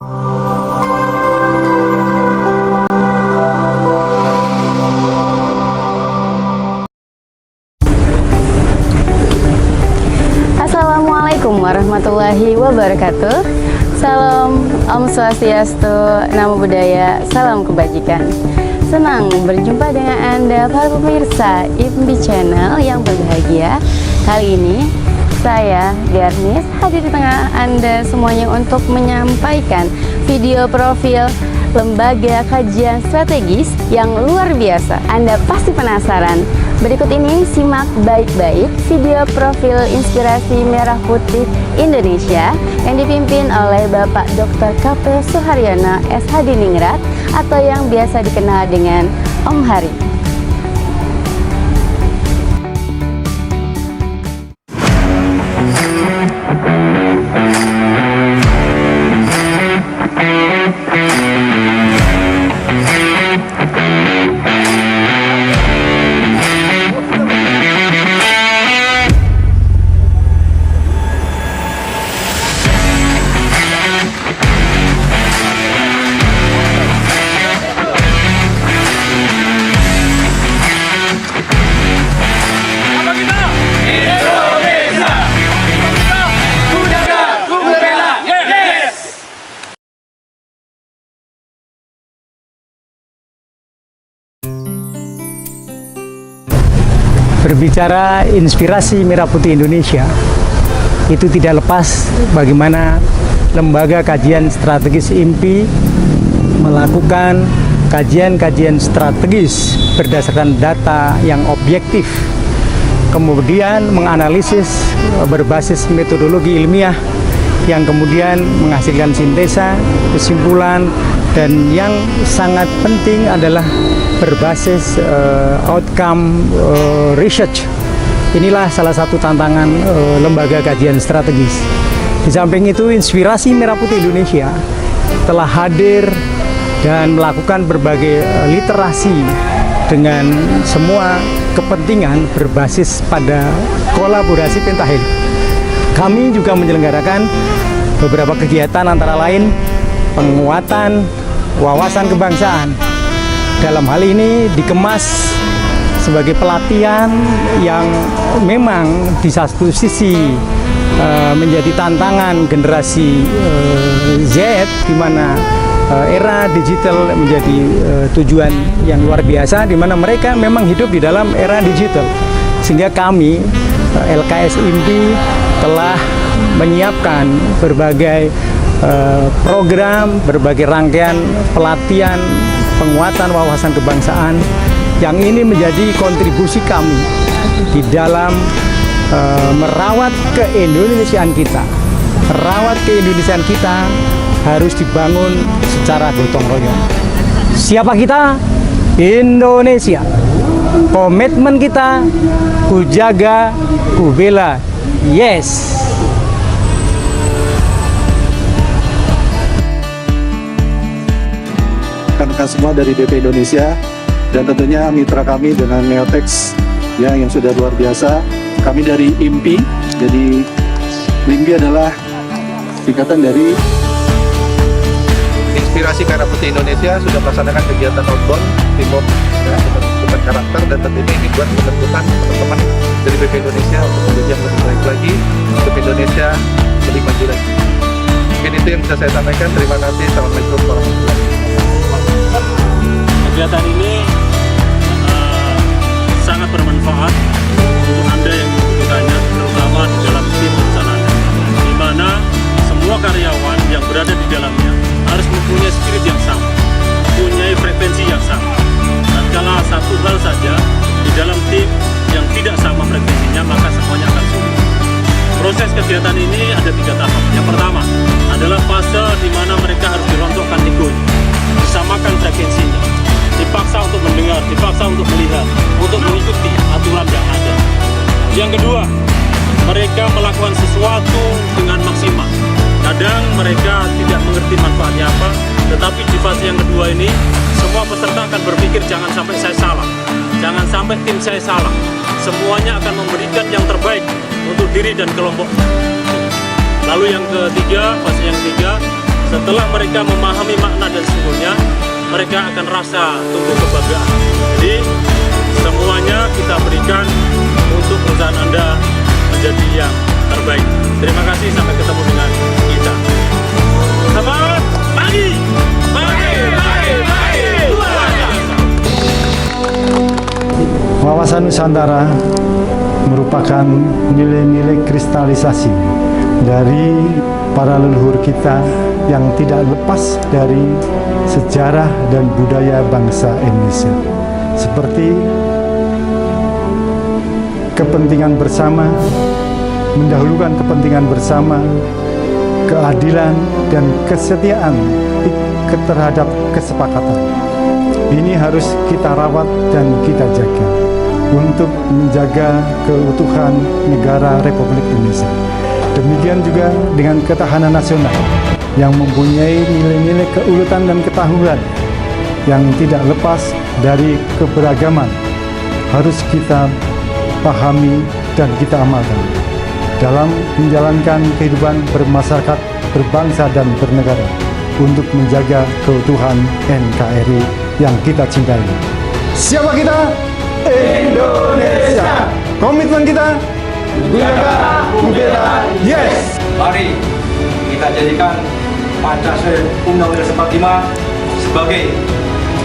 Assalamualaikum warahmatullahi wabarakatuh. Salam Om Swastiastu, Namo Buddhaya, salam kebajikan. Senang berjumpa dengan Anda para pemirsa IMPI Channel yang berbahagia. Kali ini saya, Garnis, hadir di tengah Anda semuanya untuk menyampaikan video profil lembaga kajian strategis yang luar biasa. Anda pasti penasaran. Berikut ini simak baik-baik video profil Inspirasi Merah Putih Indonesia yang dipimpin oleh Bapak Dr. KP Suharyono SHadiningrat atau yang biasa dikenal dengan Om Hari. Berbicara Inspirasi Merah Putih Indonesia, itu tidak lepas bagaimana Lembaga Kajian Strategis IMPI melakukan kajian-kajian strategis berdasarkan data yang objektif, kemudian menganalisis berbasis metodologi ilmiah yang kemudian menghasilkan sintesa, kesimpulan, dan yang sangat penting adalah berbasis outcome research. Inilah salah satu tantangan lembaga kajian strategis. Di samping itu, Inspirasi Merah Putih Indonesia telah hadir dan melakukan berbagai literasi dengan semua kepentingan berbasis pada kolaborasi pentahelix. Kami juga menyelenggarakan beberapa kegiatan antara lain penguatan wawasan kebangsaan. Dalam hal ini dikemas sebagai pelatihan yang memang di satu sisi menjadi tantangan generasi Z, di mana era digital menjadi tujuan yang luar biasa, di mana mereka memang hidup di dalam era digital. Sehingga kami LKS IMPI telah menyiapkan berbagai program, berbagai rangkaian pelatihan penguatan wawasan kebangsaan yang ini menjadi kontribusi kami di dalam merawat keindonesiaan kita. Merawat keindonesiaan kita harus dibangun secara gotong royong. Siapa kita? Indonesia. Komitmen kita, ku jaga, ku bela. Yes. Rekan-rekan semua dari BP Indonesia dan tentunya mitra kami dengan Neotex ya, yang sudah luar biasa. Kami dari IMPI, jadi IMPI adalah singkatan dari Inspirasi Merah Putih Indonesia. Sudah melaksanakan kegiatan outbound teamwork ya, dengan karakter, dan tentunya ini buat menentukan teman-teman dari BP Indonesia untuk menjadi yang lebih baik lagi, untuk Indonesia lebih maju lagi. Mungkin itu yang bisa saya sampaikan. Terima kasih. Assalamualaikum warahmatullahi wabarakatuh. Kegiatan ini sangat bermanfaat untuk Anda yang membutuhkannya, terutama di dalam tim rencananya, di mana semua karyawan yang berada di dalamnya harus mempunyai spirit yang sama, mempunyai frekuensi yang sama. Dan kalau satu hal saja di dalam tim yang tidak sama frekuensinya, maka semuanya akan sulit. Proses kegiatan ini ada 3 tahap. Yang pertama adalah fase di mana mereka harus dirontokkan egonya, disamakan frekuensinya, dipaksa untuk mendengar, dipaksa untuk melihat, untuk mengikuti aturan yang ada. Yang kedua, mereka melakukan sesuatu dengan maksimal. Kadang mereka tidak mengerti manfaatnya apa, tetapi di fase yang kedua ini, semua peserta akan berpikir jangan sampai saya salah, jangan sampai tim saya salah. Semuanya akan memberikan yang terbaik untuk diri dan kelompok. Lalu yang ketiga, fase yang ketiga, setelah mereka memahami makna dan sungguhnya, mereka akan rasa tumbuh kebanggaan. Jadi semuanya kita berikan untuk perusahaan Anda menjadi yang terbaik. Terima kasih, sampai ketemu dengan kita. Selamat pagi! Pagi! Luar biasa! Wawasan Nusantara merupakan nilai-nilai kristalisasi dari para leluhur kita yang tidak lepas dari sejarah dan budaya bangsa Indonesia, seperti kepentingan bersama, mendahulukan kepentingan bersama, keadilan dan kesetiaan terhadap kesepakatan. Ini harus kita rawat dan kita jaga untuk menjaga keutuhan negara Republik Indonesia. Demikian juga dengan ketahanan nasional yang mempunyai nilai-nilai keuletan dan ketahuan yang tidak lepas dari keberagaman harus kita pahami dan kita amalkan dalam menjalankan kehidupan bermasyarakat, berbangsa dan bernegara untuk menjaga keutuhan NKRI yang kita cintai. Siapa kita? Indonesia. Komitmen kita? Bhinneka Tunggal Ika. Yes. Mari kita jadikan Pancasila Undang-Undang 45 sebagai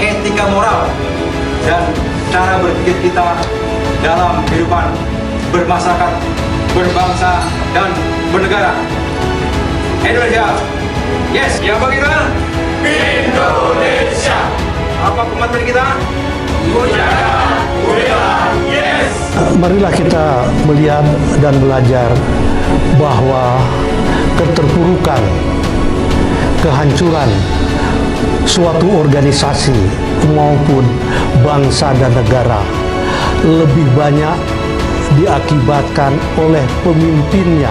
etika moral dan cara berpikir kita dalam kehidupan bermasyarakat, berbangsa dan bernegara. Indonesia. Yes. Siapa kita? Indonesia. Apa komitmen kita? Menjaga budaya. Yes. Marilah kita melihat dan belajar bahwa keterpurukan, kehancuran suatu organisasi maupun bangsa dan negara lebih banyak diakibatkan oleh pemimpinnya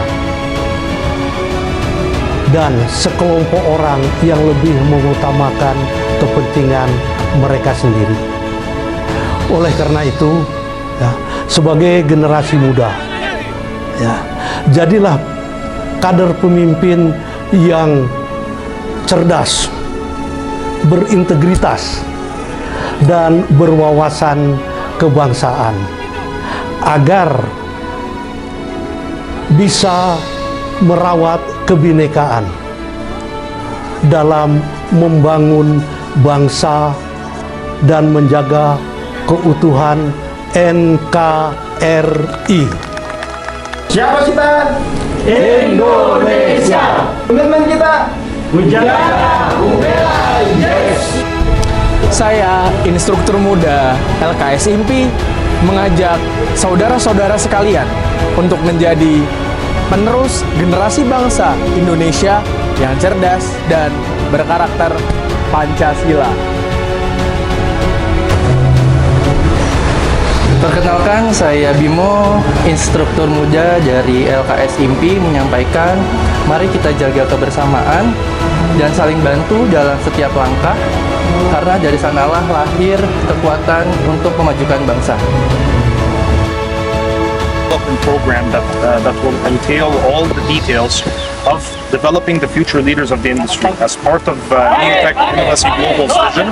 dan sekelompok orang yang lebih mengutamakan kepentingan mereka sendiri. Oleh karena itu, ya, sebagai generasi muda, ya, jadilah kader pemimpin yang cerdas, berintegritas, dan berwawasan kebangsaan agar bisa merawat kebinekaan dalam membangun bangsa dan menjaga keutuhan NKRI. Siapa kita? Indonesia. Komitmen kita? Menjaga Tunggal. Yes. Saya, instruktur muda LKS IMPI, mengajak saudara-saudara sekalian untuk menjadi penerus generasi bangsa Indonesia yang cerdas dan berkarakter Pancasila. Perkenalkan, saya Bimo, instruktur muda dari LKS IMPI, menyampaikan mari kita jaga kebersamaan dan saling bantu dalam setiap langkah, karena dari sanalah lahir kekuatan untuk memajukan bangsa. Development program that will entail all the details of developing the future leaders of the industry. As part of Neotech University Global's vision,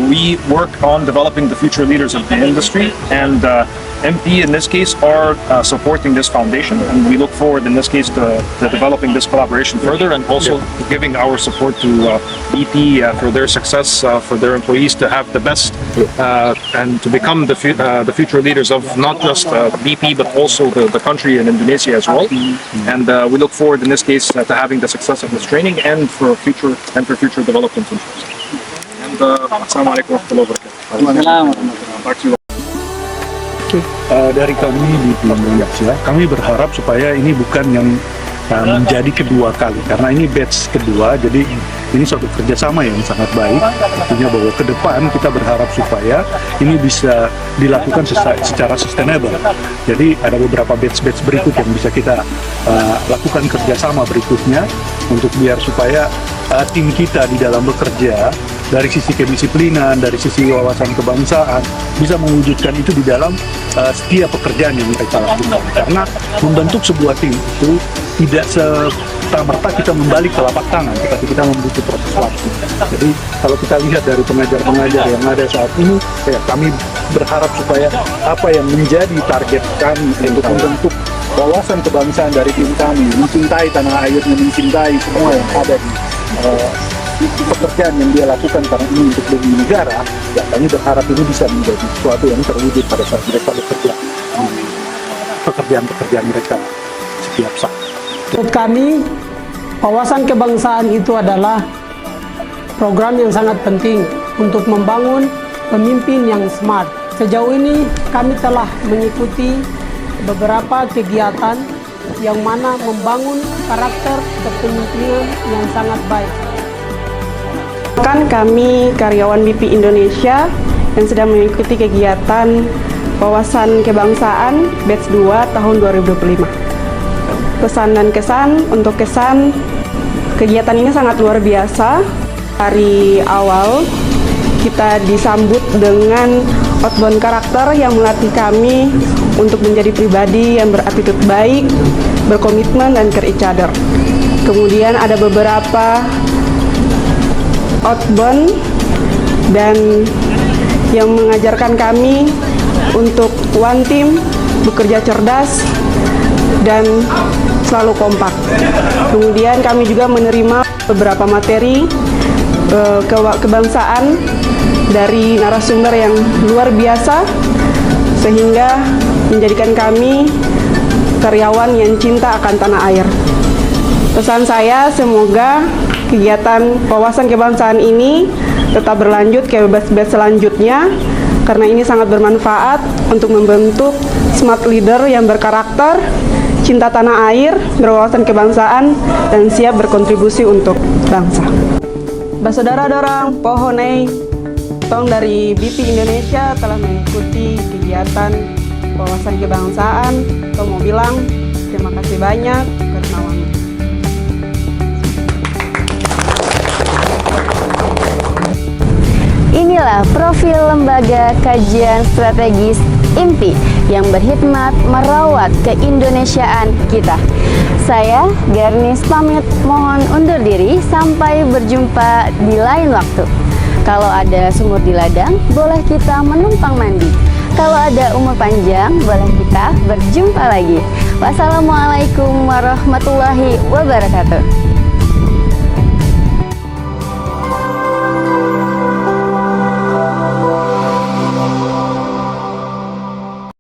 we work on developing the future leaders of the industry, and MP in this case are supporting this foundation, and we look forward in this case to developing this collaboration further, and also giving our support to BP for their success, for their employees to have the best and to become the future leaders of not just BP but also the country and Indonesia as well. And we look forward in this case to having the success of this training and for future development. And Assalamualaikum warahmatullahi wabarakatuh. Dari kami di Indonesia, kami berharap supaya ini bukan yang menjadi kedua kali, karena ini batch kedua, jadi ini suatu kerjasama yang sangat baik. Tentunya bahwa ke depan kita berharap supaya ini bisa dilakukan secara sustainable. Jadi ada beberapa batch berikut yang bisa kita lakukan kerjasama berikutnya untuk biar supaya tim kita di dalam bekerja dari sisi kedisiplinan, dari sisi wawasan kebangsaan bisa mewujudkan itu di dalam setiap pekerjaan yang mereka lakukan. Karena membentuk sebuah tim itu tidak serta-merta kita membalik telapak tangan, tetapi kita membutuhkan proses waktu. Jadi kalau kita lihat dari pengajar-pengajar yang ada saat ini, ya, kami berharap supaya apa yang menjadi target kami untuk membentuk wawasan kebangsaan dari tim kami, mencintai tanah airnya, mencintai semua yang ada di pekerjaan yang dia lakukan karena ini untuk demi negara, ya kami berharap ini bisa menjadi sesuatu yang terwujud pada saat mereka bekerja di pekerjaan-pekerjaan mereka setiap saat. Menurut kami, wawasan kebangsaan itu adalah program yang sangat penting untuk membangun pemimpin yang smart. Sejauh ini kami telah mengikuti beberapa kegiatan yang mana membangun karakter kepemimpinan yang sangat baik. Kami karyawan BP Indonesia yang sedang mengikuti kegiatan wawasan kebangsaan batch 2 tahun 2025. Pesan dan kesan, untuk kesan, kegiatan ini sangat luar biasa. Hari awal kita disambut dengan outbound karakter yang melatih kami untuk menjadi pribadi yang berattitude baik, berkomitmen, dan care each other. Kemudian ada beberapa outbound dan yang mengajarkan kami untuk one team, bekerja cerdas, dan selalu kompak. Kemudian kami juga menerima beberapa materi kebangsaan dari narasumber yang luar biasa, sehingga menjadikan kami karyawan yang cinta akan tanah air. Pesan saya, semoga kegiatan wawasan kebangsaan ini tetap berlanjut ke batch selanjutnya, karena ini sangat bermanfaat untuk membentuk smart leader yang berkarakter, cinta tanah air, berwawasan kebangsaan, dan siap berkontribusi untuk bangsa. Saudara dorang, pohonei, tong dari BP Indonesia telah mengikuti kegiatan wawasan kebangsaan. Tong mau bilang terima kasih banyak karena Inilah profil Lembaga Kajian Strategis IMPI yang berkhidmat merawat keindonesiaan kita. Saya Garnis pamit, mohon undur diri sampai berjumpa di lain waktu. Kalau ada sumur di ladang, boleh kita menumpang mandi. Kalau ada umur panjang, boleh kita berjumpa lagi. Wassalamualaikum warahmatullahi wabarakatuh.